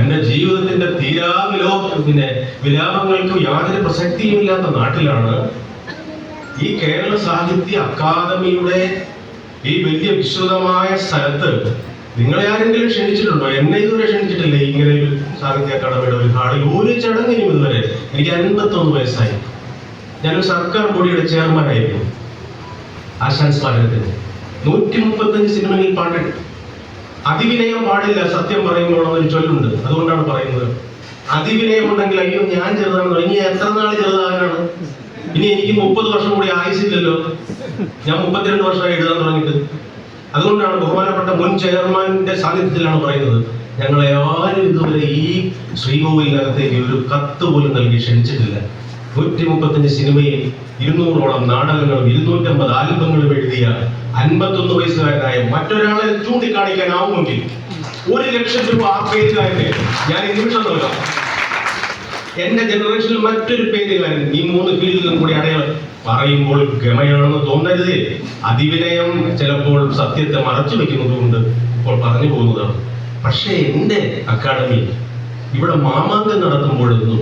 എന്റെ ജീവിതത്തിന്റെ വിലാപങ്ങൾക്ക് യാതൊരു പ്രസക്തിയുമില്ലാത്ത നാട്ടിലാണ് ഈ കേരള സാഹിത്യ അക്കാദമിയുടെ ഈ വലിയ വിശ്രുതമായ സ്ഥലത്ത് നിങ്ങളെ ആരെങ്കിലും ക്ഷണിച്ചിട്ടുണ്ടോ? എന്നെ ഇതുവരെ ക്ഷണിച്ചിട്ടില്ല. ഇങ്ങനെ ഒരു സാഹിത്യ അക്കാദമിയുടെ ഒരു ഹാളിൽ ഒരു ചടങ്ങിനും ഇതുവരെ. എനിക്ക് 51 വയസ്സായി. ഞാനൊരു സർക്കാർ ബോഡിയുടെ ചെയർമാനായിരുന്നു. ആശാൻ സ്മാരകത്തിന് 135 സിനിമയിൽ പാടില്ല. അതിവിനയം പാടില്ല, സത്യം പറയുമ്പോൾ ഒരു ചൊല്ലുണ്ട്. അതുകൊണ്ടാണ് പറയുന്നത്. അതിവിനയം ഉണ്ടെങ്കിൽ അയ്യോ ഞാൻ ചെറുതാണെന്നോ, ഇനി എത്ര നാൾ ചെറുതാകാനാണ്? ഇനി എനിക്ക് 30 വർഷം കൂടി ആയുസില്ലല്ലോ. ഞാൻ 32 വർഷമായി എഴുതാൻ തുടങ്ങിയിട്ട്. അതുകൊണ്ടാണ് ബഹുമാനപ്പെട്ട മുൻ ചെയർമാന്റെ സാന്നിധ്യത്തിലാണ് പറയുന്നത്, ഞങ്ങളെ ആരും ഇതുവരെ ഈ ശ്രീകോവിലിനകത്തേക്ക് ഒരു കത്ത് പോലും നൽകി ക്ഷണിച്ചിട്ടില്ല. 135 സിനിമയിൽ 200ഓളം നാടകങ്ങളും 250 ആൽബങ്ങളും എഴുതിയ 51 വയസ്സുകാരനായ മറ്റൊരാളെ ചൂണ്ടിക്കാണിക്കാനാവുമെങ്കിൽ 1 ലക്ഷം രൂപ ആ പേരുകാരന് ഞാൻ ഈ നിമിഷം നൽകാം. എന്റെ ജനറേഷനിൽ മറ്റൊരു പേരുകാരൻ ഈ 3 ഫീൽഡിലും കൂടി അടയാളം പറയുമ്പോൾ ഗമയാണെന്ന് തോന്നരുതേ. അതിവിനയം ചിലപ്പോൾ സത്യത്തെ മറച്ചു വെക്കുന്നത് കൊണ്ട് ഇപ്പോൾ പറഞ്ഞു പോകുന്നതാണ്. പക്ഷേ എന്റെ അക്കാദമി ഇവിടെ മാമാങ്കം നടത്തുമ്പോഴൊന്നും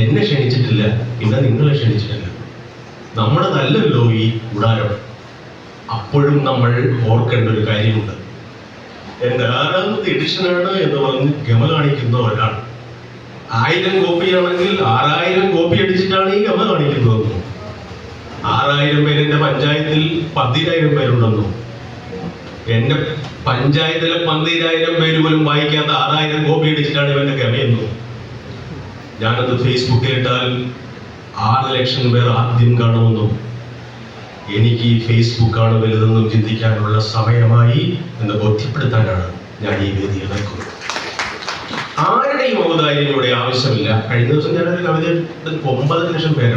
എന്നെ ക്ഷണിച്ചിട്ടില്ല, പിന്നെ നിങ്ങളെ ക്ഷണിച്ചിട്ടില്ല. നമ്മുടെ നല്ലല്ലോ ഈ കൂടാരം. അപ്പോഴും നമ്മൾ ഓർക്കേണ്ട ഒരു കാര്യമുണ്ട്. എന്റെ 6ാമത്തെ എഡിഷനാണ് എന്ന് പറഞ്ഞ് ഗമ കാണിക്കുന്ന ഒരാൾ 1000 കോപ്പിയാണെങ്കിൽ 6000 കോപ്പി അടിച്ചിട്ടാണ് ഈ ഗമ കാണിക്കുന്നതെന്നു. 6000 പേര് എന്റെ പഞ്ചായത്തിൽ 10000 പേരുണ്ടെന്നു. എന്റെ പഞ്ചായത്തിലെ 10000 പേര് പോലും വായിക്കാത്ത 6000 കോപ്പി അടിച്ചിട്ടാണ് ഇവന്റെ ഗമയെന്നു. ഞാനത് ഫേസ്ബുക്കിലിട്ടാൽ 6 ലക്ഷം പേർ ആദ്യം കാണുമെന്നും എനിക്ക് ഈ ഫേസ്ബുക്കാണ് വലുതെന്നും ചിന്തിക്കാനുള്ള സമയമായി എന്ന് ബോധ്യപ്പെടുത്താനാണ് ഞാൻ ഈ വേദിയിൽ നിൽക്കുന്നത്. ആരുടെയും ഔദാര്യം ഇവിടെ ആവശ്യമില്ല. കഴിഞ്ഞ ദിവസം ഞാനൊരു കവിത 9 ലക്ഷം പേരാണ്